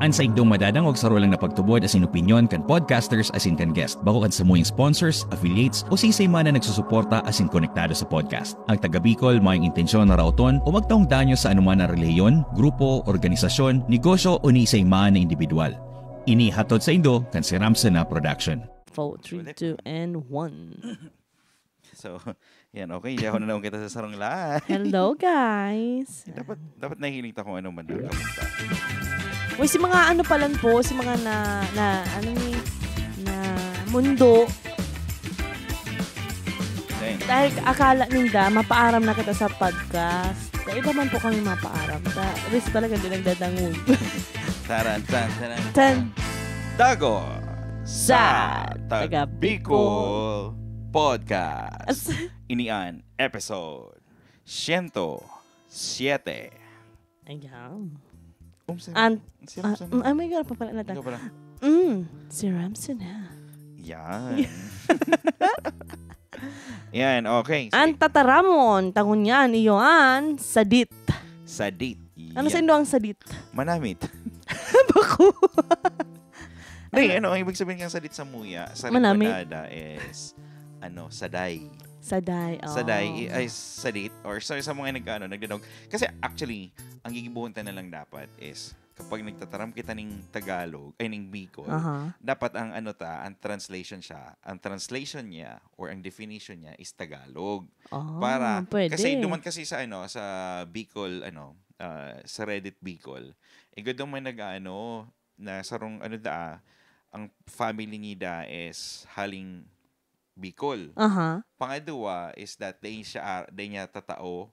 An sa igdong madadangog sa rolang na pagtubod asin opinyon kan podcasters asin kan guest. Bako kan sa muyang sponsors, affiliates o sisay man na nagsusuporta asin konektado sa podcast. Ang taga Bicol mayong intensyon na rauton o magtaong danyo sa anuman na relihiyon, grupo, organisasyon, negosyo o ni isay man na individual. Ini hatod sa indo kan si Ramson na production. 4, 3, 2, and 1. So, yan, okay. Yaho na naman kita sa sarong lahat. Hello, guys. Dapat nahihiling ta kung ano man na kapunta. Uy, si mga ano palan po, si mga na mundo. Okay. Dahil akala ninda, mapaaram na kita sa podcast. Iba man po kami mapaaram. Risk talaga hindi nagdadangog. Taran. Dago Sa taga Bicol Podcast. Inian episode 107. Ayan. Si Ramson na. Oh my God, papala natin. Ikaw pala. Si Ramson na. Yan. Yan, okay. Ang tataramon, tangon yan, iyoan, sadit. Sadit. Ano sa indo ang sadit? Manamit. Bako. Hindi, ang ibig sabihin ng sadit sa muya, sa Rinconada is, saday. Saday, oh. Saday ay sadit or sa mga nagdanog. Kasi actually, ang gigibuhuntan na lang dapat is kapag nagtataram kita ng Tagalog ay ng Bicol, dapat ang ang translation niya or ang definition niya is Tagalog. Para pwede. Kasi duman kasi sa sa Bicol sa Reddit Bicol, igod man na sarong ang family nida is haling Bicol. Pangalawa is that day niya tatao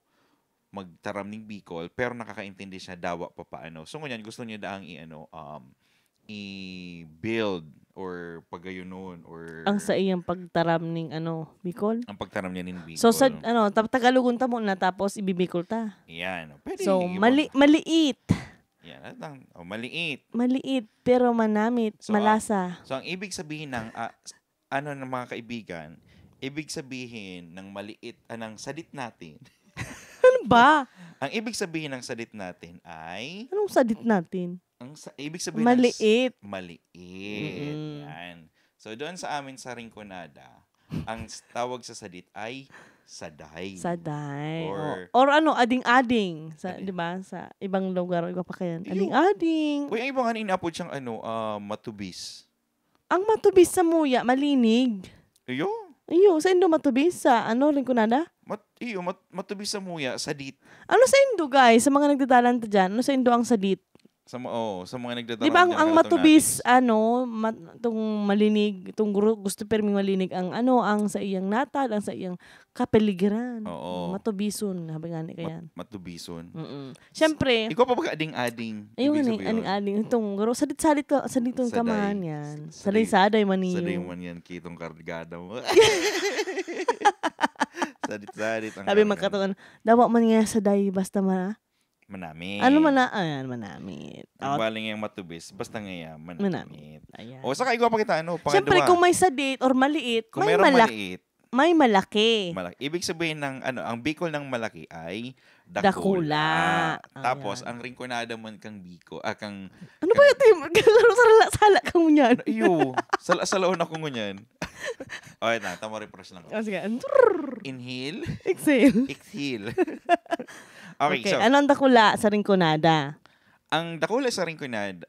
magtaram ng Bicol pero nakakaintindi siya dawa pa paano. So ngunyan gusto niya daang i-build or pagayunon or ang sa iyang pagtaram ng Bicol. Ang pagtaram niya ng Bicol. So sa Tagalogon ta mo na tapos ibibicol ta. Yan. Pwede. So maliit. Yan, maliit. Maliit pero manamit, So, malasa. So ang ibig sabihin ng ng mga kaibigan, ibig sabihin ng maliit ng sadit natin. Ano ba? Ang ibig sabihin ng sadit natin ay Anong sadit natin? Ibig sabihin maliit. Maliit. Yan. So doon sa amin sa Rinconada, ang tawag sa sadit ay saday. Saday. Or ading-ading. Di ba? Sa ibang lugar, iba pa kayan. Ading-ading. Uy, ang ibang inaapod siyang matubis. Ang matubis sa muya, malinig. Iyo, sa Indo matubis sa Rinconada? matubis sa muya, sadit. Ano sa Indo, guys? Sa mga nagdadalan ta dyan, ano sa Indo ang sadit? Sa mga nagdadaran. Di ba ang matubis, itong malinig, itong gusto perming malinig, ang sa iyang natal, ang sa iyang kapeligiran. Oo. Matubison, habi nga ni kayan. Matubison. Siyempre, Ikaw pa ba ading-ading? ayun aning-ading. Itong garo, saditong kaman yan. Saday maniyo. Saday man yan, kitong kargada mo. Sadit. Sabi magkataon, dawa man nga saday, basta manamit. Manamit. Ang baling yung matubis, basta ngayon, manamit. Ayan. O, saka ikaw pa kita, Siyempre, kung may sadit or maliit, kung maliit, may malaki. Ibig sabihin ng, ang Bicol ng malaki ay Dakula. Tapos, ang Rinconada man kang Bicol, kang... Ano ba ito yung sala kang nyan? Iyo, salaon ako ngunyan. Okay na, tama refresh lang. Sige. Inhale. Exhale. Okay, so, ano ang dakula sa Rinconada? ang dakula sa Rinconada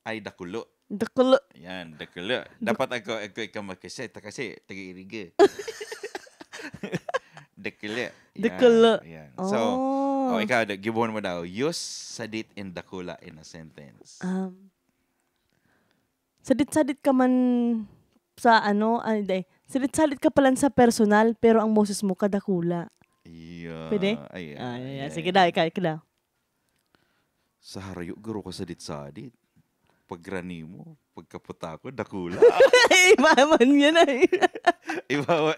ay dakulo. Dakulo. Yan, dakulo. Dapat ako ikaw magkaseta kasi taga-iriga. Dakulo. Dakulo. Yan. So, ikaw, gibuhan mo daw, use sadit in dakula in a sentence. Sadit-sadit ka man sa sadit-sadit ka palan sa personal pero ang boses mo kadakula. Yeah. Pwede? Ayan. Sige daw, ikaw daw. Sa harayo, garo ka sadit-sadit. Paggrani mo, pagkaputa ko, dakula. Imaman yan ay.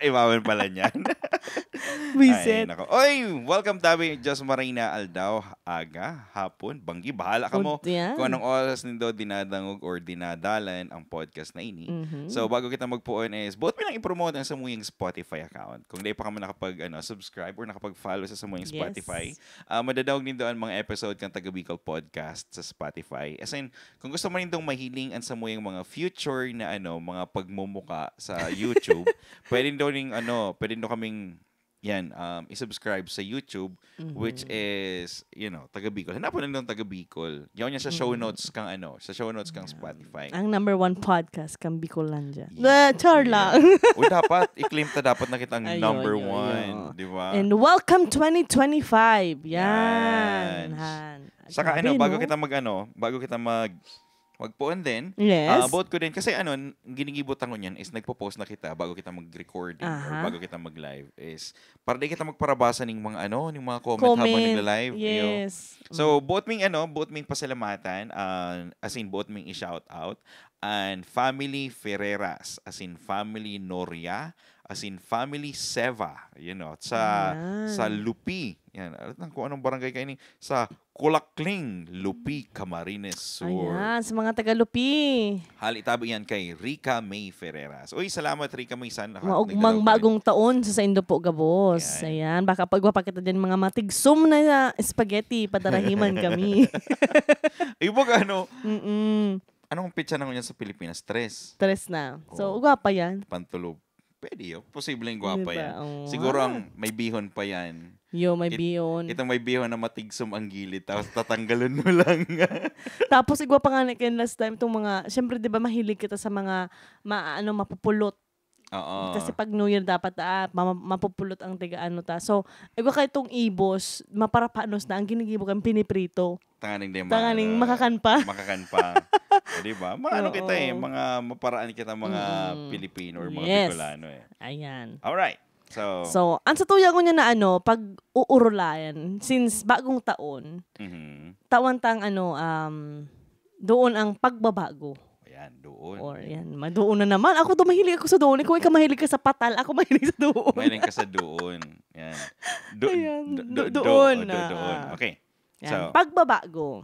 Iwawan pala niyan. Wiset. Ay, nako. Oy, welcome tabi, Diyos Marina Aldaw. Aga, hapon, banggi, bahala ka mo. Yan. Kung anong oras nindo dinadangog or dinadalan ang podcast na ini. So, bago kita magpuon is, buot mo lang i-promote ang samuyang Spotify account. Kung di pa kami subscribe or nakapag-follow sa samuyang Spotify, madadawag din doon mga episode kang Taga Bicol Podcast sa Spotify. As in, kung gusto mo rin dong mahiling ang samuyang mga future na mga pagmumuka sa YouTube, pwede daw kaming i-subscribe sa YouTube, which is, Taga Bicol. Hanapon lang Taga Bicol. Yan sa show notes kang Spotify. Ang number 1 podcast kang Bicolandia. Char lang. O dapat, i-claim dapat na kitang number 1. Di ba? And welcome 2025. Yan. Saka bago kita magpuon din. Yes. About ko din. Kasi ginigibutan ko niyan is nagpo-post na kita bago kita mag-recording or bago kita mag-live is para di kita magparabasa ng mga ng mga comment habang nagla-live. Yes. So, buot ming pasalamatan, as in buot ming i-shout out, and family Ferreras, as in family Noria, as in family Seva, sa Lupi. Yan, kung anong barangay kayo sa Kulakling, Lupi, Camarines Sur. Ayan, sa mga taga-Lupi. Halitabi yan kay Rica May Ferreras. Uy, salamat Rica May san. Maugmang bagong taon sa Indo po, Gabos. Ayan, baka pagwapa kita dyan mga matigsum na spaghetti, padarahiman kami. Ibog anong pitsa na yan sa Pilipinas? 3 na. So, gwapa yan. Pantulog. Pwede yun. Posibleng gwapa Diba? yan. Siguro may bihon pa yan. May bihon. Itong may bihon na matigsum ang gilid, tapos tatanggalin mo lang. Tapos igwa pa nga last time itong mga, syempre 'di ba mahilig kita sa mga mapupulot. Oo. Kasi pag New Year dapat mapupulot ang tiga So, igwa ka itong ibos, maparapanos na ang ginigibo kang piniprito. Tanganing makakan pa. Makakan pa. Di ba? Mga kita mga maparaan kita mga Pilipino or mga Bicolano Ayan. Alright. So, ang sa tuya ko niya na pag uurulayan, since bagong taon, tawantang doon ang pagbabago. Ayan, doon. Or doon na naman. Ako mahilig ako sa doon. Ikaw mahilig ka sa patal. Ako mahilig sa doon. Mahilig ka sa doon. Yan. Doon. Okay. So, pagbabago.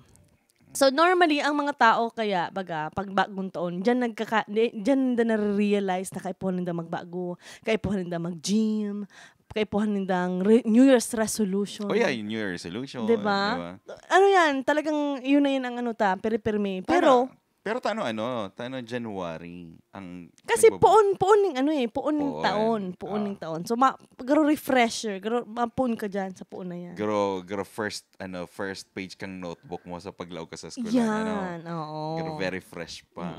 So, normally, ang mga tao kaya, pag bagong taon, dyan na nare-realize na kaipuhan nila magbago, kaipuhan nila mag-gym, kaipuhan nila New Year's resolution. Oh yeah, New Year's resolution. Diba? Yan, talagang yun na yun ang peri-permi. Pero Tano January ang kasi puon ng taon. So garo refresher, mapun ka diyan sa puon na yan. Garo first page kang notebook mo sa paglaw ka sa eskwela, yan, oo. Garo very fresh pa.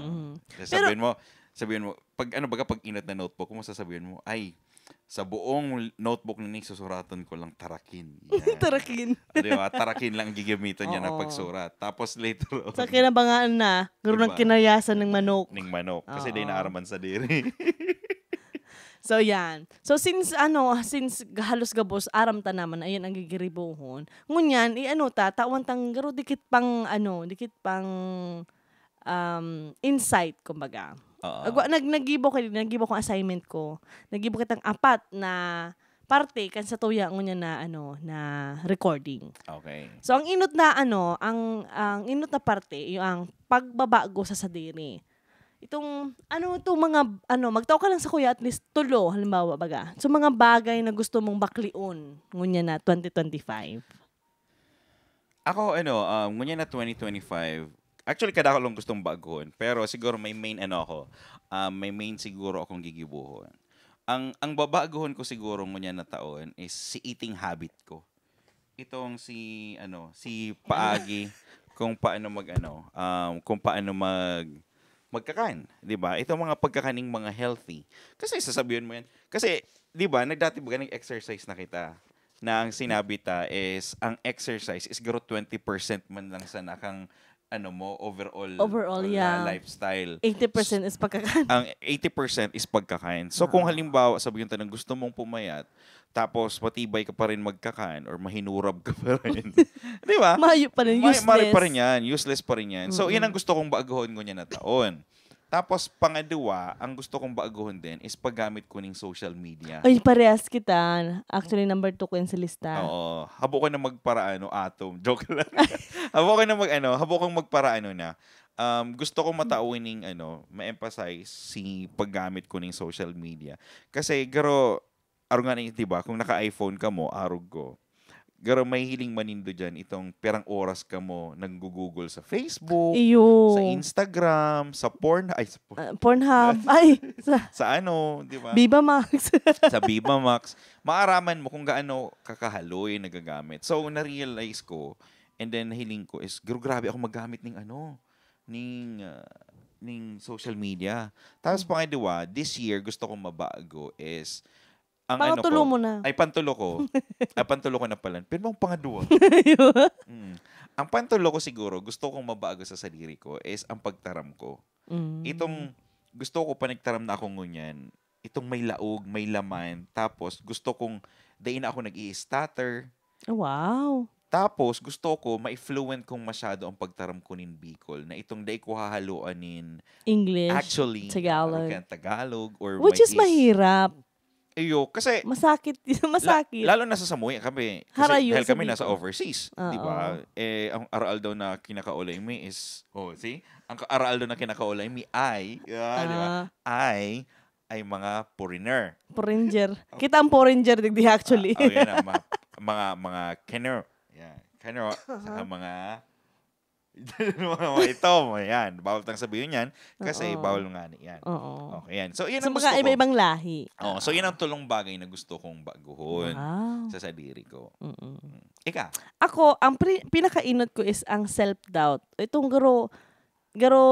Pero sabihin mo pag pag inat na notebook mo sasabihin mo ay sa buong notebook na susuratan ko lang tarakin. Tarakin. Diba? Tarakin lang gigamitan niya na pagsurat. Tapos later on. Sa kinabangaan na, gano'n ng kinayasan ng manok. Kasi di naaraman sa diri. So, yan. So, since halos gabos, aram ta naman, ayun ang gigiribuhon. Ngunyan, tawantang garo dikit pang insight, kumbaga. Nagibo ko assignment ko. Nagibo kitang 4 na parte kan sa tuya ngunya na recording. Okay. So ang inot na ang inot na parte yung pagbabago sa sadiri. Itong mga magtao ka lang sa kuya at least 3 halimbawa baga. So mga bagay na gusto mong baklion ngunya na 2025. Ako ngunya na 2025. Actually, kada ko lang gustong baguhin. Pero siguro may main may main siguro akong gigibuhon. Ang babaguhin ko siguro ngunya na taon is si eating habit ko. Itong si paagi kung paano magkakan, 'di ba? Ito mga pagkakaning mga healthy. Kasi sasabihin mo yan. Kasi 'di ba, nagdati ba nag-exercise na kita? Na ang sinabi ta is ang exercise is garo 20% man lang sa nakang overall lifestyle. 80% is pagkakain. Ang 80% is pagkakain. So kung halimbawa sabihin tayo gusto mong pumayat, tapos matibay ka pa rin magkakain or mahinurab ka pa rin. Di ba? Mayo pa rin, useless. Mari pa rin yan. Useless pa rin yan. So yan ang gusto kong baguhin ko niya na taon. Tapos, pangalawa, ang gusto kong baguhin din is paggamit ko ng social media. Ay, parehas kita. Actually, number 2 ko yun sa lista. Oo. Habo ko na magparaano, atom. Joke lang. habo kong magparaano na. Gusto ko matauin ng ma-emphasize si paggamit ko ng social media. Kasi, araw nga na, diba, kung naka-iPhone ka mo, arog ko. May hiling manindo dyan, itong perang oras ka mo nag-google sa Facebook, Iyo. sa Instagram, sa Pornhub. Ay, sa di ba? Viva Max. Sa Viva Max. Maaraman mo kung gaano kakahaloy nagagamit. So, na-realize ko, and then hiling ko is, grabe ako maggamit ng social media. Tapos pangalawa, this year, gusto kong mabago is, Pantulo mo na. Ay, pantulo ko. Pantulo ko na pala. Pero ang pangalawa. Ang pantulo ko siguro, gusto kong mabago sa sarili ko is ang pagtaram ko. Itong, gusto ko panagtaram na ako ngunyan, itong may laog, may laman, tapos gusto kong, dahin ako nag-i-stutter. Wow. Tapos, gusto ko, ma-fluent kong masyado ang pagtaram ko nin Bicol, na itong dahi ko hahaluan nin English, actually, Tagalog, or which is mahirap. Iyo, kasi masakit. Lalo na sa Samoy kami. Kasi Harayo dahil kami nasa overseas, di ba? Ang aral daw na kinakaulay mi is, ang aral daw na kinakaulay mi ay, di ba? Ay mga foreigner. Foreigner. Kita ang foreigner digdi actually. Yan, mga kenner. Yan, kenner. Saka mga ito, yan. Bawal tang sabihin yan kasi bawal nga yan. Okay, yan. So, yan ang gusto ko. Iba-ibang lahi. So, yan ang tulong bagay na gusto kong baguhon sa sarili ko. Ika? Ako, ang pinakainot ko is ang self-doubt. Itong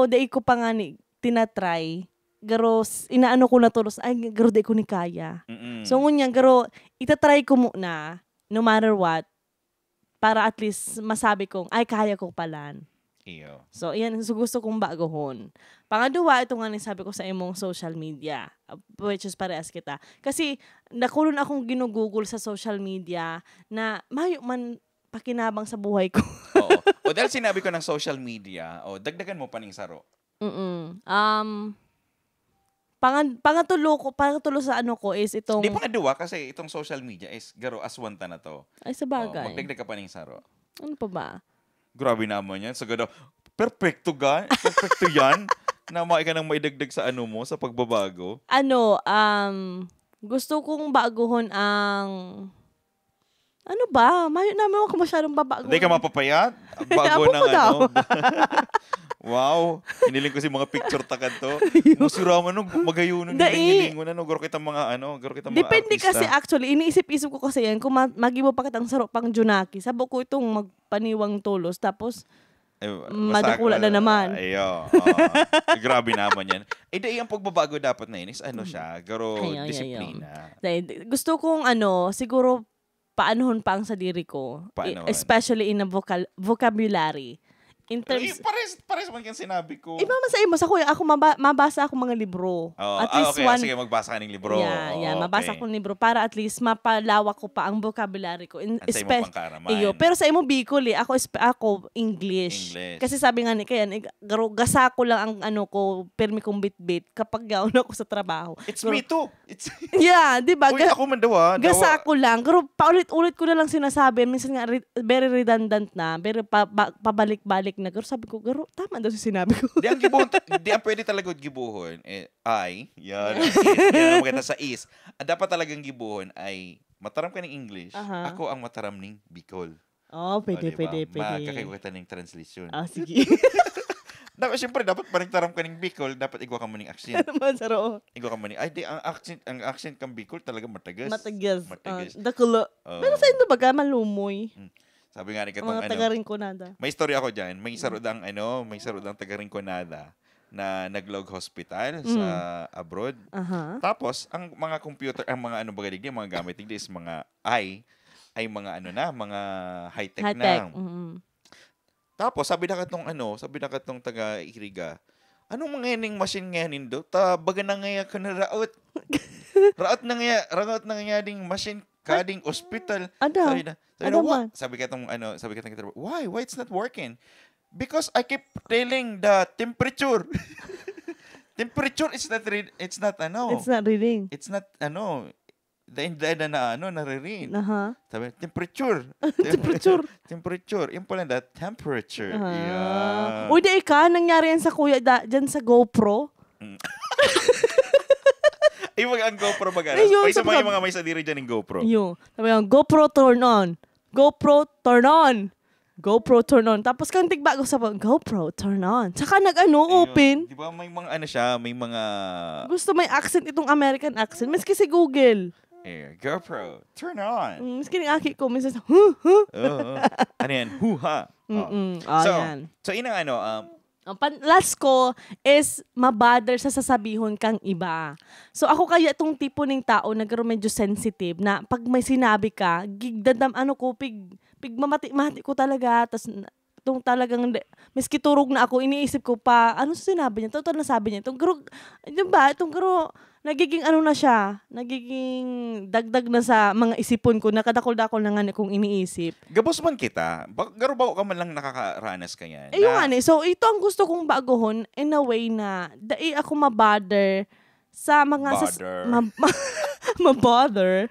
dai ko pa nga tinatry. Inaano ko na tulos, dai ko ni kaya. So, ngunyan, itatry ko muna, no matter what, para at least masabi kong, kaya ko palan. Iyo. So, iyan, gusto kong baguhon. Pangalawa, ito nga sabi ko sa imong social media, which is parehas kita. Kasi, nakulon akong ginugugol sa social media na mayo man pakinabang sa buhay ko. Oo. O dahil sinabi ko ng social media, dagdagan mo pa ng saro. Pangatulo sa ano ko is itong... Di pangalawa kasi itong social media is as one ta na to. Ay, sa bagay. Magdagdag ka pa ng saro. Ano pa ba? Grabe naman yan. Perfecto yan. Na ka nang maidagdag sa mo, sa pagbabago. Gusto kong baguhon ang... Ano ba? Mayo namin ako masyadong babago. Hindi ka mapapayat? Bago ng Wow. Hiniling ko si mga picture takad to. Musura mo magayunan hiling mo na garo kita mga Depende artista. kasi actually, iniisip-isip ko kasi yan, kung magibo pa kitang sarap pang Junaki, sabo ko itong magpaniwang tulos, tapos madakula na naman. Ayo. Grabe naman yan. Ang pagbabago dapat na yun is siya, disiplina. Gusto kong siguro, paanohon pa ang sarili ko. Especially in a vocabulary. In terms... Pares man kang sinabi ko. Iba man sa imo. Sa kuya, ako mabasa ako mga libro. At least one... Sige, magbasa ka ng libro. Mabasa ko ng libro para at least mapalawak ko pa ang vocabulary ko. At sa imo pangkaraman. Pero sa imo Bicol ako English. Kasi sabi nga ni kaya, gasa ko lang ang ko, permi kong bit-bit kapag gaon ako sa trabaho. It's me too. Di ba? Uy, ako man dawa. Gasa ko lang. Pero paulit-ulit ko na lang sinasabi. Minsan nga, very redundant na. Pero pabalik-balik na. Pero sabi ko, tama daw si sinabi ko. Di ang pwede talaga gibuhon. Yan ang maganda sa is. Dapat talagang gibuhon ay mataram ka ng English. Ako ang mataram ng Bicol. Pwede. Makakaiwatan ng translation. Sige. Siyempre, dapat panigtaram ka ng Bicol, dapat igwa ka mo ng accent. Masaro. Igwa ka mo ng, ang accent kang Bicol talaga matagas. Matagas. Dakulo. Pero sa ito baga, malumoy. Sabi nga ni mga taga-Rinconada. May story ako diyan. May sarudang taga-Rinconada na naglog hospital sa abroad. Tapos ang mga computer, ang mga mga gamit nila is mga ay mga mga high-tech na. Tapos sabi na katong taga-Iriga, anong mga ning machine ngayon do? Baga na ngaya ka na raot. raot na ngaya ding machine kading hospital. Sabi katong why it's not working? Because I keep telling the temperature. Temperature, it's not reading. It's not, na nare-read. Sabi, temperature. Temperature. Yung pala temperature. Yeah. Uy, di ka, nangyari yan sa kuya dyan sa GoPro. Ay, ang GoPro mag-aras. Ay, sa mga may sadiri dyan ng GoPro. Yung, sabi yung, GoPro turn on. GoPro turn on. GoPro turn on. Tapos kang tigbago sa GoPro turn on. Saka open. Di ba may mga may mga... Gusto may accent itong American accent. Maski si Google. GoPro, turn on. Maski ng aki ko, minsan ano yan? Huha. So, inang last ko is mabother sa sasabihon kang iba. So, ako kaya itong tipo ng tao nagkaroon medyo sensitive na pag may sinabi ka, mamati-mati ko talaga. Tapos, itong talagang, miski turog na ako, iniisip ko pa, ano sa sinabi niya? Ito na sabi niya. Itong nagiging na siya, nagiging dagdag na sa mga isipon ko, nakadakol-dakol na nga kung iniisip. Gabos man kita, garo ba ka man lang nakakaranas ka yan? So ito ang gusto kong baguhon in a way na, ako mabother sa mga... mabother.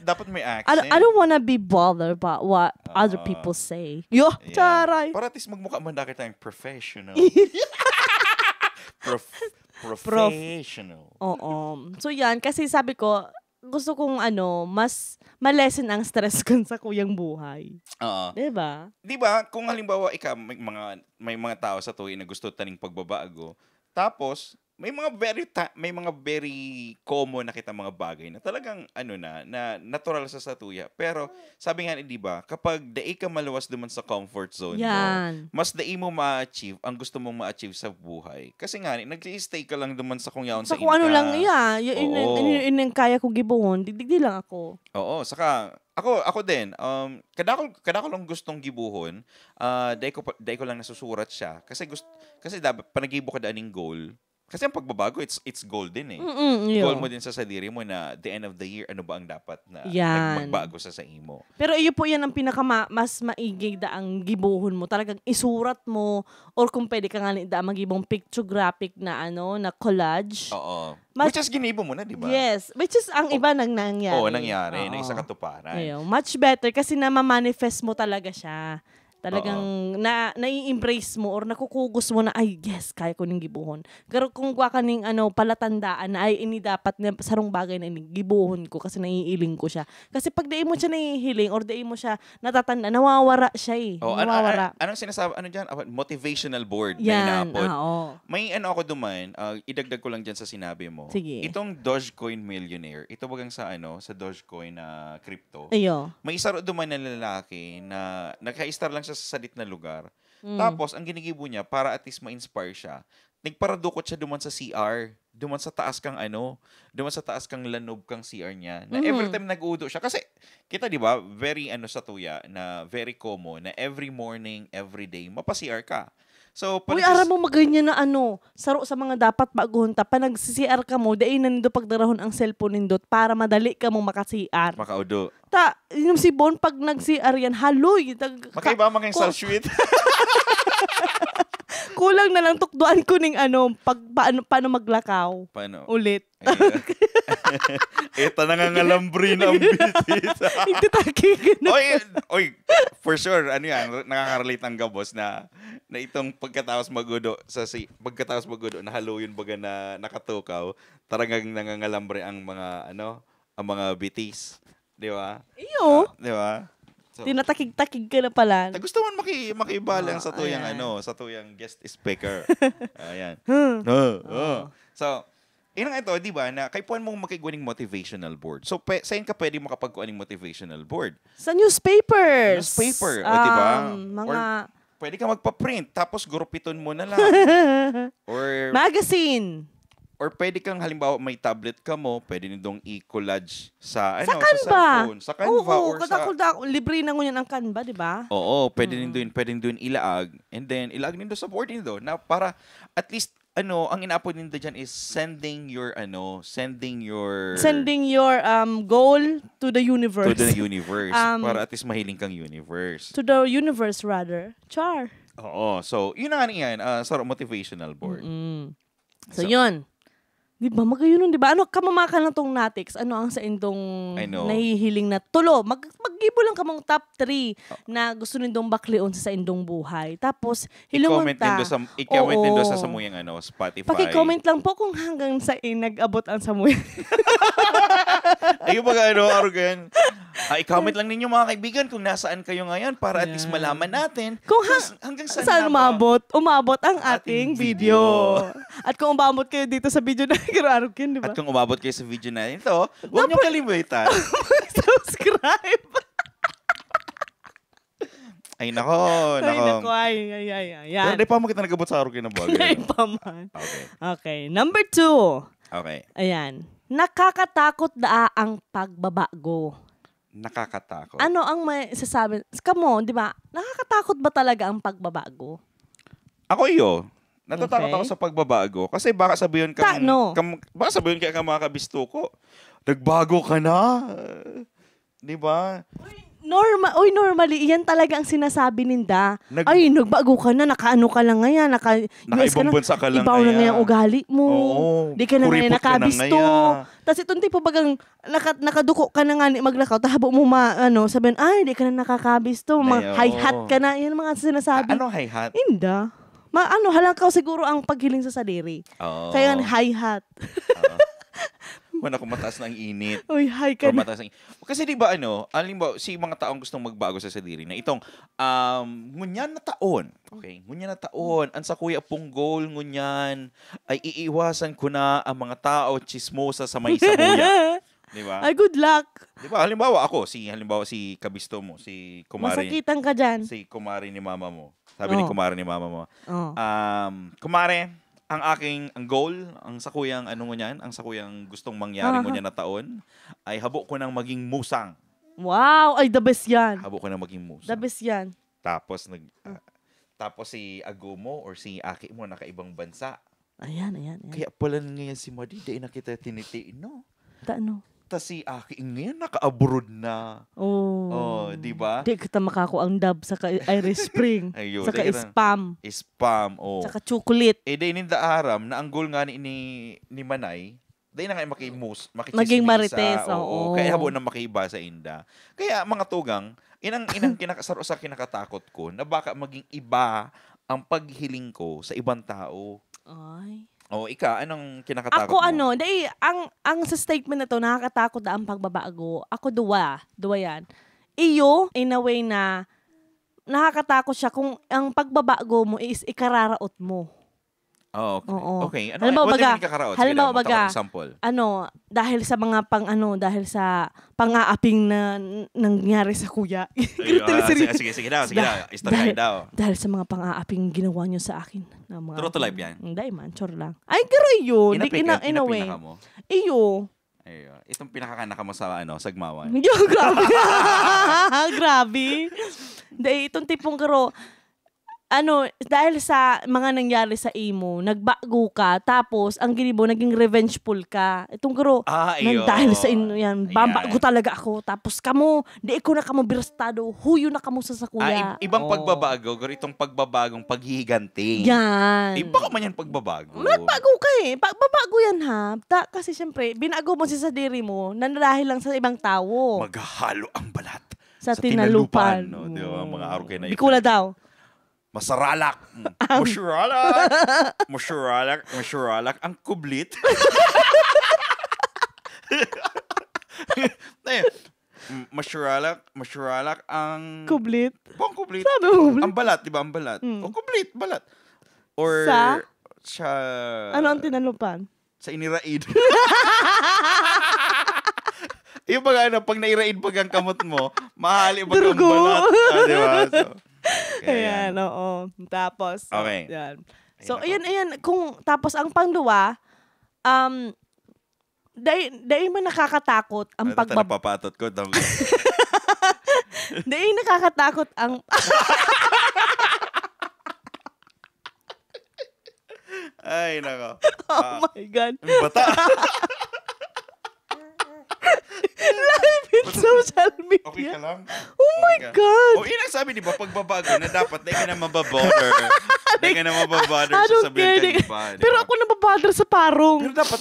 Dapat may accent. I don't wanna be bothered by what other people say. Charay. Para at least magmukha man daki tayong professional. Professional. Oo. So yan, kasi sabi ko, gusto kong mas malesen ang stress ko sa kuyang buhay. Oo. Diba, kung halimbawa may mga tao sa tuwi na gusto taning pagbabago, tapos may mga very common na kita mga bagay na talagang na natural sa satuya. Pero sabi nga, di ba, kapag dai ka maluwas duman sa comfort zone mo, mas dai mo ma-achieve ang gusto mong ma-achieve sa buhay. Kasi nga, nag-stay ka lang duman sa kung yaon sa income. Sa kung lang, yun kaya ko gibuhon, digdi lang ako. Oo, saka ako din, kadako lang gustong gibuhon, dai ko lang nasusurat siya kasi dapat panagibo ka daaning goal. Kasi ang pagbabago, it's goal din eh. Goal mo din sa sadiri mo na the end of the year, ano ba ang dapat na magbago sa imo. Pero iyo po yan ang mas maigig da ang gibuhon mo. Talagang isurat mo or kung pwede ka nga da magibong picture graphic na na collage. Oo. Which is ginibo mo na, di ba? Yes. Which is ang iba nangyari. Nangyari. Na isa katuparan. Much better kasi na ma-manifest mo talaga siya. Talagang nai-embrace mo or nakukugos mo na, ay, yes, kaya ko ning gibuhon. Pero kung kwa ka ning palatandaan na, ay, ini dapat na sarong bagay na gibuhon ko kasi naiiling ko siya. Kasi pag di mo siya nahihiling or di mo siya natatanda, nawawara siya eh. Nawawara. Anong sinasabi, dyan? Motivational board. Yan. May ako duman, idagdag ko lang dyan sa sinabi mo. Sige. Itong Dogecoin millionaire, ito bagang sa sa Dogecoin na crypto. Ayo. May isa duman na lalaki na nagka-star lang siya sa salit na lugar. Tapos, ang ginigibo niya, para at least ma-inspire siya, nagparadukot siya duman sa CR. Duman sa taas kang duman sa taas kang lanob kang CR niya. Na every time nag-uudo siya. Kasi, kita di ba, very sa tuya, na very common, na every morning, every day, mapa-CR ka. So, uy, aram mo maganyan na saro sa mga dapat baguhon ta. Pa nag-CR ka mo, dahil nanindo pagdarahon ang cellphone nindot para madali ka mong maka-CR. Makaudo. Yung si Bon, pag nag-CR yan, haloy. Makaiba mga salsweet. Kulang na lang tukduan ko ning paano maglakaw. Paano? Ulit. Ito nangangalambri na ang bitis. Oy, for sure, nakaka-relate ang gabos na itong pagkatapos magudo nahalo yun baga na nakatukaw, talagang nangangalambri ang mga ang mga bitis, di ba? Iyo. Di ba? So, tinatakig-takig ka na pala. Gusto man makibalang sa tuyang sa tuyang guest speaker. Ayan. So, ito, di ba, na kay puan mong makiguaning motivational board. So, saan ka pwede makapagkuaning motivational board? Sa newspapers. Newspaper, di ba? Mga... Pwede ka magpa-print, tapos gurupiton mo na lang. Or magazine. Or pwede kang, halimbawa, may tablet ka mo, pwede nindong i-collage sa Canva. Sa cellphone. Sa Canva. Oo, libre na ngunyan ang Canva, di ba? Oo, pwede nindong ilaag. And then, ilaag nindo sa board nindo na para, at least, ang ina-upload nindo dyan is sending your goal to the universe. To the universe. Para at least mahiling kang universe. To the universe, rather. Char. Oo. So, yun na nga yan. Motivational board. So yun. Di ba? Magayunon, di ba? Ano, kamamaka na tong Natix? Ano ang sa indong nahihiling na tulo? Mag-gibo lang ka mong top 3 na gusto nindong baklion sa indong buhay. Tapos, hilungon ta. I-comment din doon sa samuyang Spotify. Paki-comment lang po kung hanggang sa nag-abot ang samuyang. Ayun mga Arugan. I-comment lang ninyo mga kaibigan kung nasaan kayo ngayon para at least malaman natin kung hanggang saan umabot ang ating video. At kung umabot kayo dito sa video na Arugan, di ba? At kung umabot kayo sa video na ito, huwag niyo kalimutan. Subscribe. Ay, nako. Ay. Pero di pa mo kita nag-abot sa Arugan ng bagay. Ay, pa man. Okay. Number 2. Okay. Ayan. Nakakatakot na ang pagbabago. Nakakatakot. Ano ang may sasabi? Kamo, di ba? Nakakatakot ba talaga ang pagbabago? Ako natatakot ako sa pagbabago. Kasi baka sabihin ka mga kabisto ko, nagbago ka na. Di ba? Normally, iyan talaga ang sinasabi ninda. Nagbago ka na, nakaano ka lang ngayon, nakaibang bansa ka lang ibaw na ngayon ugali mo. Di ka na ngayon nakabisto. Tapos itong tipo bagang nakaduko ka na nga maglakaw, tahabo mo sabihin, di ka na nakakabisto. Hi-hat ka na. Yan mga sinasabi. Ano hi-hat? Inda. Halangkaw siguro ang paghiling sa sadiri. Kaya hi-hat. Wala kung mataas na ang init. Uy, hi ka na. Kasi di ba si mga taong gustong magbago sa sadiri na itong ngunyan na taon. Okay, ngunyan na taon. Ang sa kuya pong goal ngunyan ay iiwasan ko na ang mga tao chismosa sa may sabuya. Di ba? Ay, good luck. Di ba? Halimbawa si kabisto mo, si kumari. Masakitan ka dyan. Si kumari ni mama mo. Sabi ni kumari ni mama mo. Kumare, ang goal, ang sakuyang ang sakuyang gustong mangyari mo niya na taon, ay habo ko nang maging musang. Wow! Ay, the best yan. Habo ko nang maging musang. The best yan. Tapos, tapos si ago mo or si aki mo nakaibang bansa. Ayan. Kaya pala ngayon si Madi, dahil na kita tinitiin, no? Tas si aki ngayon naka-abroad na. Di ba? Di kita makako ang dab sa Irish Spring. Saka spam. Spam, Saka chocolate. Dahil ninda aram na ang goal nga ni Manay, dahil na nga makichismisa. Maging marites, Kaya habo na makiiba sa inda. Kaya mga tugang, inang kinakasaro sa kinakatakot ko na baka maging iba ang paghiling ko sa ibang tao. Ay. Anong kinakatakot mo? Ako ang sa statement na to, nakakatakot na ang pagbabago. Ako duwa yan. Iyo, in a way na nakakatakot siya kung ang pagbabago mo is ikararaot mo. Okay. Halimbawa baga, dahil sa mga dahil sa pang-aaping na nangyari sa kuya. Sige daw. Istorya daw. Dahil sa mga pang-aaping ginawa niyo sa akin. True to life yan? Hindi man, sure lang. Ay, garo yun. In a way. Iyo. Itong pinakakanaka mo sa sagmawan. Grabe. Grabe. Dahil itong tipong garo, dahil sa mga nangyari sa imo, nagbago ka, tapos ang ginibo, naging revengeful ka. Itong garo, dahil sa inyo yan, bago talaga ako. Tapos kamo, di ko na kamo birastado, huyo na kamo sa sakuya. Ibang pagbabago, garo itong pagbabagong paghihiganting. Yan. Baka man yan pagbabago. Nagbago ka Pagbabago yan ha. Kasi syempre, binago mo si sadiri mo, dahil lang sa ibang tao. Maghahalo ang balat sa tinalupan. Di ba, mga Arugan na Bikula daw. Masaralak. Masyuralak ang kublit. Masyuralak ang kublit. Pang kublit. Sabi mo, ang balat, di ba? Ang balat. Kublit, balat. Or sa ano ang tinalupan? Sa iniraid. Yung pag nairaid pag ang kamot mo, mahali pag ang balat. Di ba? Ayan, oo. Tapos, okay. Yan. So, ayan. Tapos, ang pangluwa, dahil man nakakatakot ang napapatot ko. Dahil nakakatakot ang... Ay, nako. Oh my God. Bata. Live in social media. Okay ka lang? Oh my God. Yun ang sabi, di ba, pagbabago na dapat na ka na mababoner. Hindi ka na mababother I sa don't sabihin care. ka iba. Pero ako nababother sa parong. Pero dapat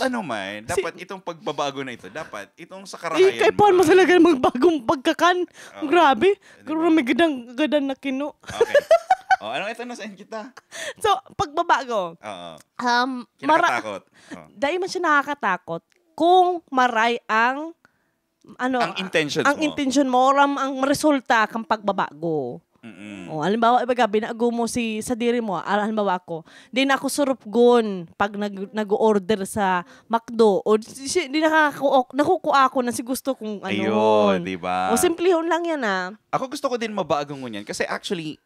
dapat itong pagbabago na ito, dapat itong sa karahayan Kay Paul mas talaga magbagong pagkakan. Grabe. Diba? Pero may gadang na kino. Okay. Anong ito na sa kita? So, pagbabago. Oo. Kinakatakot. Dahil man siya nakakatakot kung maray ang ang intention mo or ang resulta kang pagbabago. Halimbawa, binago mo sa diri mo, halimbawa ako, di na ako surupgon pag nag-order sa McDo o di nakukuha ako na si gusto kong ano. Ayun, diba? O simplihon lang yan Ako gusto ko din mabagong ngunyan kasi actually,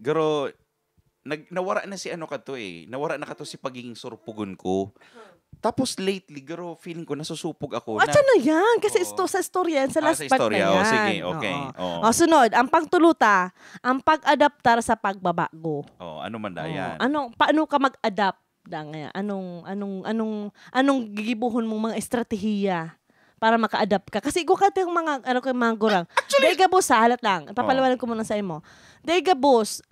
garo, nawara na si nawara na kato si pagiging surpugon ko. Tapos lately, garo, feeling ko nasusupog ako. At na yan, kasi sa storya yan, sa last part na yan. Sige, okay. Sunod, ang pangtuluta, ang pag-adaptar sa pagbabago. Ano man da yan? Paano ka mag-adapt? Anong gigibuhon mong mga estratehiya para maka-adapt ka? Kasi ikaw yung mga gurang. Dahil gabos halat lang. Papalawanan ko muna sa imo. Dahil gabos,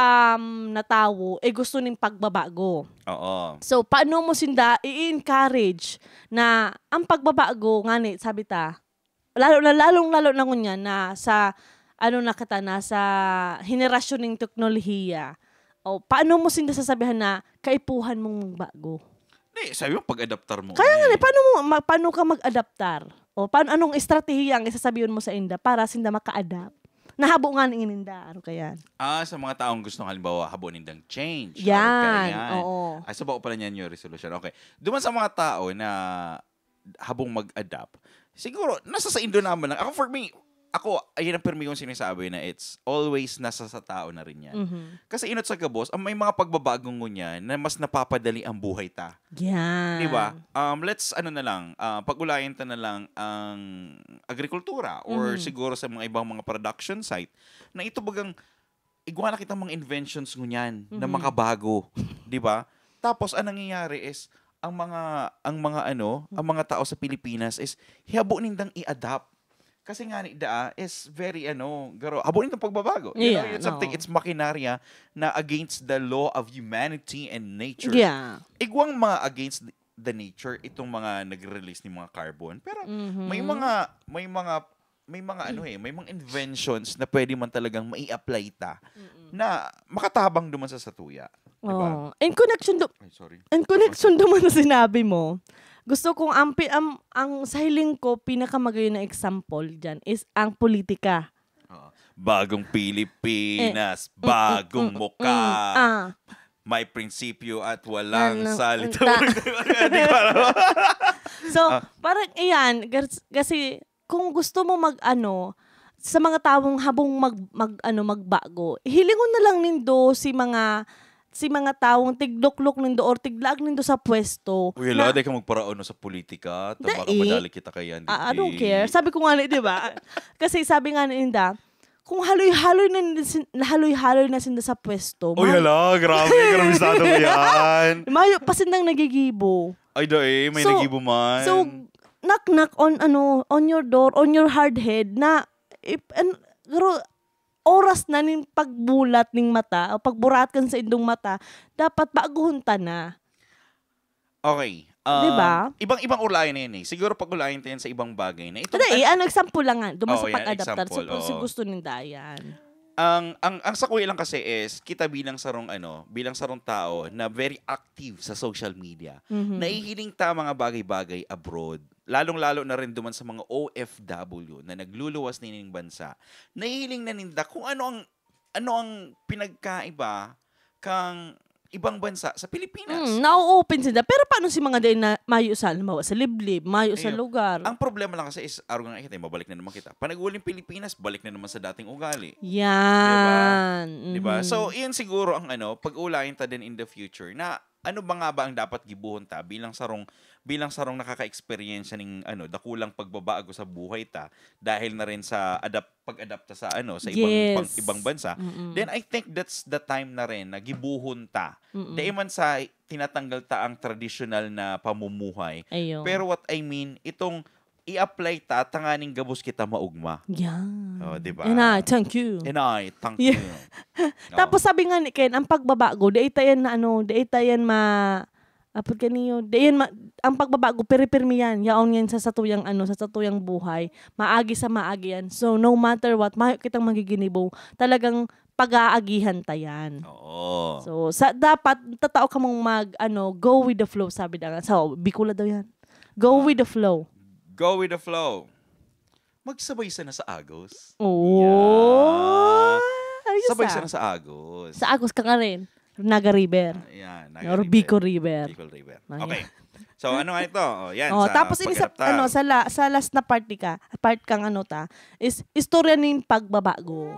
na tao, gusto ning pagbabago. Oo. So, paano mo sinda i-encourage na ang pagbabago, sabi ta, lalong na ngunyan na sa, sa henerasyon ng teknolohiya. O, paano mo sinda sasabihan na kaipuhan mong magbago? Sabi mo, pag-adaptar mo. Kaya paano ka mag-adaptar? O, anong estratehiya ang isasabihin mo sa inda para sinda maka-adapt? Nahabo nga ng ininda. Ano kaya? Sa mga taong gusto halimbawa, habo nindang change. Yan. Oo. Sa bao pala niyan yung resolution. Okay. Duman sa mga tao na habong mag-adapt, siguro, nasa sa indo naman lang. Ayun ang permi kong sinasabi na it's always nasa sa tao na rin yan. Kasi inot sa gabos, may mga pagbabagong ngunyan na mas napapadali ang buhay ta. Yan. Diba? Let's, pag-ulayan ta na lang ang agrikultura or siguro sa mga ibang mga production site na ito bagang igwa na kita mga inventions ngunyan na makabago. Diba? Tapos, ang nangyayari is, ang mga tao sa Pilipinas is hiyabo nindang i-adapt. Kasi nga is very garo habo nitong pagbabago. It's something, it's makinarya na against the law of humanity and nature. Yeah. Igwang mga against the nature itong mga nagre-release ng mga carbon. Pero may mga inventions na pwede man talagang mai-apply na makatabang duman sa satuya. Diba? In connection duman na sinabi mo, gusto kong ang sa hiling ko pinakamagayon na example diyan is ang politika. Bagong Pilipinas, bagong mukha. May prinsipyo at walang salita. So, parang iyan kasi kung gusto mo sa mga taong habong magbago, hilingon na lang nindo si mga taong tigluklok nindo or tiglaag nindo sa pwesto. Uy, day ka magparaon sa politika. Baka madali kita kayan. I don't care. Sabi ko nga di ba? Kasi sabi nga ninda, kung haloy-haloy na sinda sa pwesto. Uy, grabe. Karamisado mo yan. Mayo, pasindang nagigibo. Ay, may nagibo man. So, knock-knock on your door, on your hard head na, oras na ning pagbulat ning mata o pagburat kan sa indong mata, dapat baguhon ta na. Okay. Diba? Ibang ulayan na yan Siguro pag-ulayan tayo sa ibang bagay na ito. Example lang nga. Duman sa pag-adaptar. So, gusto ninda yan. Ang sa kuya lang kasi is kita bilang sarong tao na very active sa social media. Nahihiling ta mga bagay-bagay abroad. Lalong-lalo na rin duman sa mga OFW na nagluluwas nining bansa. Nahihiling na ninda kung ano ang pinagkaiba kang ibang bansa sa Pilipinas. Na-open sila. Pero paano si mga day na mayo sa liblib, mayo sa lugar? Ang problema lang kasi is, araw nga kita, mabalik na naman kita. Panag-uling Pilipinas, balik na naman sa dating ugali. Yan. Diba? So, iyan siguro ang pag-ulayin ta din in the future na ano ba nga ba ang dapat gibuhon ta bilang sarong nakaka-experience ng dakulang pagbabago sa buhay ta dahil na rin sa pag-adapta sa sa ibang bansa. Then I think that's the time na rin na gibuhon ta. Dahil man sa tinatanggal ta ang traditional na pamumuhay. Ayun. Pero what I mean, itong i-apply ta tanganing gabos kita maugma. Yan. Oh, di ba? And I thank you. Thank you. Tapos sabi nga ni Ken, ang pagbabago, di tayan apod kaniyo, ang pagbabago, pirmi yan. Yaon yan sa satuyang buhay. Maagi sa maagi yan. So, no matter what, mayo kitang magiginibo, talagang pag-aagihan tayan. Oo. So, dapat, tatao ka mong go with the flow, sabi na nga. So, Bicula daw yan. Go with the flow. Go with the flow. Magsabay sana sa Agos. Oh! Yeah. Sabay sana sa Agos. Sa Agos ka nga rin. Naga River. Yan, Or Bicol River. Bicol River. Ayan. Okay. So, ano nga ito? Yan, tapos ini sa last na part kang is istorya ning pagbabago.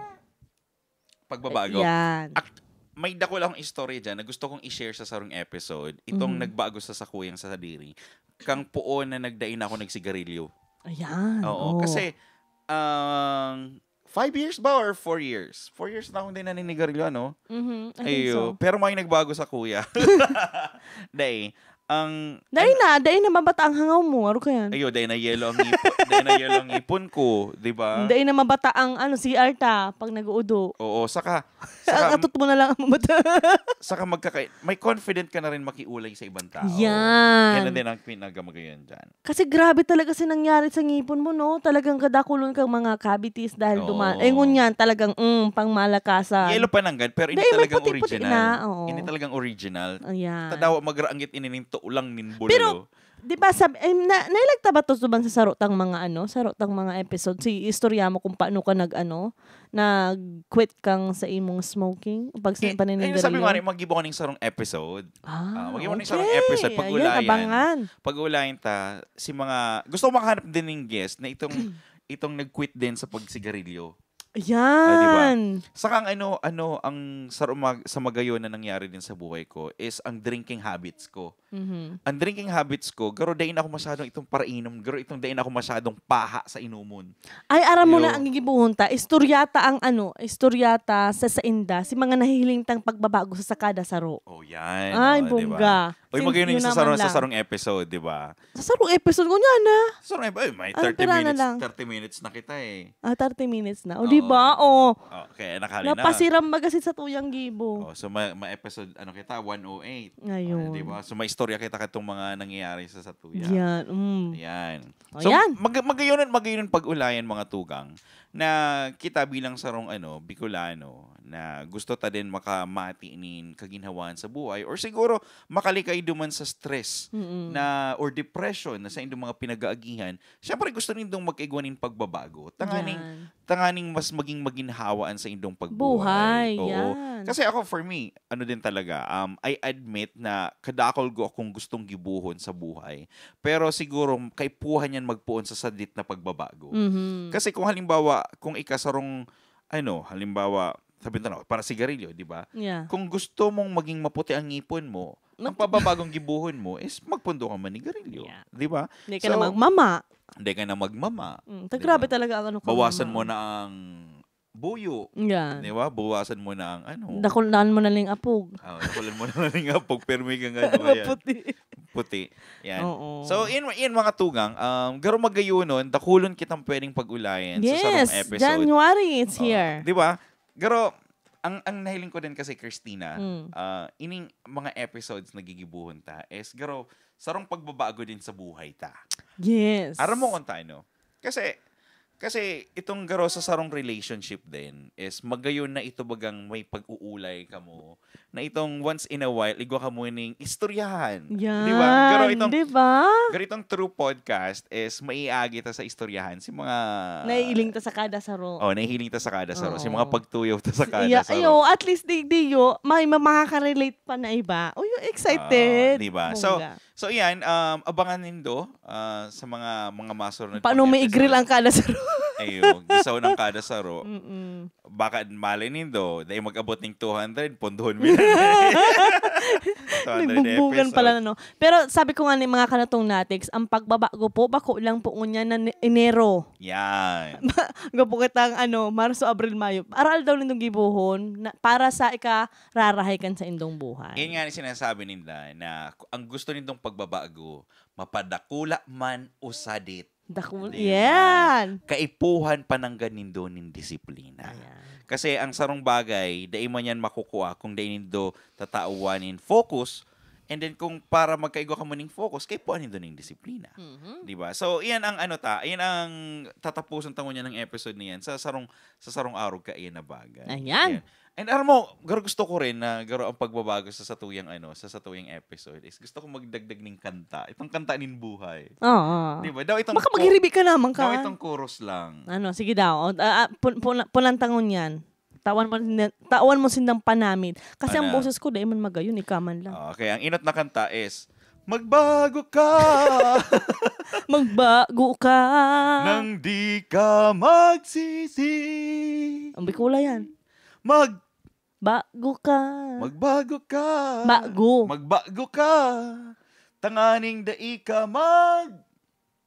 Pagbabago. Yan. May dako lang istorya dyan na gusto kong i-share sa sarong episode. Itong nagbago sa sakuyang sa sadiri. Kang puon na nagdain ako nagsigarilyo. Ayan. Oo. Kasi, 5 years ba or 4 years? 4 years na akong din naninigarilyo, ano? I think so. Pero may nagbago sa kuya. Dahil, Dahil na mabata ang hangaw mo. Ano ka yan? dahil na yelo ang ipon. Dahil na yelo ang ipon ko, di ba? Dahil na mabata ang CR ta pag nag-uudo. Oo, saka Atot mo na lang ang mabata. saka may confident ka na rin makiulay sa ibang tao. Yan. Yan na din ang pinagamagayan dyan. Kasi grabe talaga nangyari sa ngipon mo, no? Talagang kadakulon kang mga cavities dahil ngunyan talagang pang malakasan. Yelo pananggan, pero hindi Dahil may talagang puti-puti original. na, oo. Hindi talagang original. Ayan. Tadawa magraangit inininto ulang nin bulalo. Pero, di ba, nailagta ba to subang sa sarotang mga episode? Si istorya mo kung paano ka nag-quit kang sa imong smoking? Pag paninigarilyo? Sabi mo rin, mag-ibo ko ng sarong episode. Mag-ibo ng sarong okay. episode. Ayan, abangan. Pag-ulayan ta, gusto ko makahanap din ng guest na itong nag-quit din sa pagsigarilyo. Ayan. Saka ang sa magayon na nangyari din sa buhay ko is ang drinking habits ko. Mm-hmm. Ang drinking habits ko, garo dahin ako masyadong itong parainom, garo itong dahin ako masyadong paha sa inumon. Ay, aram mo na ang gigibuhon ta. Istoryata sa inda, si mga nahihiling tang pagbabago sa sakada saro. Oh, yan. Ay, bongga. diba? Uy, magayon yung sa sarong episode, di ba? Sa sarong episode ko niya na. Sarong episode, may 30 minutes na kita eh. 30 minutes na. O, di ba? Okay, nakali na. Napasiram magasit sa tuyang gibo. So, ma-episode, kita, 108. Ayun. Di ba? So, may istorya kita katong mga nangyayari sa Satuya. Yan. Yan. O, So, yan. magayon pag-ulayan mga tugang na kita bilang sarong Bicolano na gusto ta din makamati nin kaginhawaan sa buhay or siguro makalikay duman sa stress na or depression na sa indong mga pinag-aagihan. Siyempre gusto nindong mag-igwanin pagbabago. Tanganing mas maging maginhawaan sa indong pagbuhay. Buhay, yan. Kasi ako for me, din talaga, I admit na kadakol ko akong gustong gibuhon sa buhay. Pero siguro kay puhan yan magpuon sa sadit na pagbabago. Mm-hmm. Kasi kung halimbawa, kung ikasarong halimbawa, sabi na para sigarilyo, di ba? Yeah. Kung gusto mong maging maputi ang ngipon mo, ang pababagong gibuhon mo is magpundo ka manigarilyo. Yeah. Di ba? Hindi ka na magmama. Hindi ka na magmama. Grabe talaga ang bawasan mo na ang buyo. Yeah. Di ba? Bawasan mo na ang dakulan mo na lang apog. Dakulan mo na lang apog. Pero may kang puti. Yan. So, in mga tugang, garo magayon nun, dakulon kitang pwedeng pag-ulayan sa sarong episode. January, it's here. Di ba? Garo, ang nahiling ko din kasi, Christina, ining mga episodes na gigibuhon ta is, garo, sarong pagbabago din sa buhay ta. Yes. Aram mo kung tayo, Kasi itong garo sa sarong relationship din is magayon na ito bagang may pag-uulay ka mo na itong once in a while igwa ka mo ning istoryahan. Yan. Di ba? Garo itong true podcast is maiagi ta sa istoryahan si mga naihiling ta sa kada saro. Naihiling ta sa kada saro. Si mga pagtuyaw ta sa kada saro. At least di may makaka-relate pa na iba. You excited. Di ba? So yan, abangan nindo sa mga masunod. Paano may i-grill ang kada saro? Ayo, gisaw ng kada saro. Baka malay nindo, dahil mag-abot ng 200, pondohon mo. Nagbugbugan pala no. Pero sabi ko nga ni mga kanatong natics, ang pagbabago po, bako lang po unya na Enero. Yan. Gapo kitang Marso, Abril, Mayo. Aral daw nindong gibuhon para sa rarahay kan sa indong buhay. Yan nga ni sinasabi nila na ang gusto nindong pagbabago, mapadakula man o sadit. Dako. Diba? Yan. Kaipuhan pa ng ganindo ng disiplina. Ayan. Kasi ang sarong bagay, dai man yan makukuha kung dai nindo tatauan in focus, and then kung para magkaigo ka mo ning focus, kaipuhan nindo ning disiplina. Mhm. Diba? So, iyan ang iyan ang tatapusan tango niya ng episode niyan sa sarong araw ka iyan na bagay. Ayan. And alam mo, gusto ko rin na ang pagbabago sa satuyang episode is gusto ko magdagdag ng kanta. Itong kanta nin buhay. Oo. Diba? Daw itong Baka maghiribi ka naman ka. daw itong chorus lang. Ano, sige daw. Pulantangon yan. Tawan mo sindang panamid. Kasi ang Ano? boses ko, dahil man magayon, ikaman lang. Okay, ang inot na kanta is magbago ka Magbago ka. nang di ka magsisi. Ang bikula yan. Magbago ka. Bago. Magbago ka. Tanganing dai ka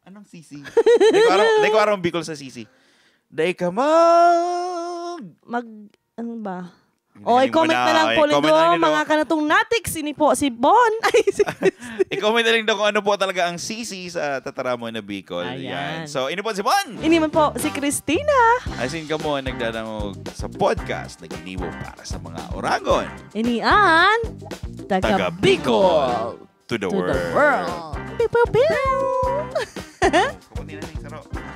Anong sisi? Dai ko aram Bicol sa sisi. Dai ka Ano ba? Galing mo I-comment na lang po I-comment nito, na lang nito. mga kanatong natik. Sini po si Bon. I-comment na rin daw kung ano po talaga ang sisi sa tataramo na Bicol. Ayan. Yan. So, ini po si Bon. Ini man po si Christina. Asin ka mo nagdadangog sa podcast na ginibo para sa mga Oragon. Ini an taga Bicol To the to world. the world. Pew, pew, pew. Kumunti na rin, Saro.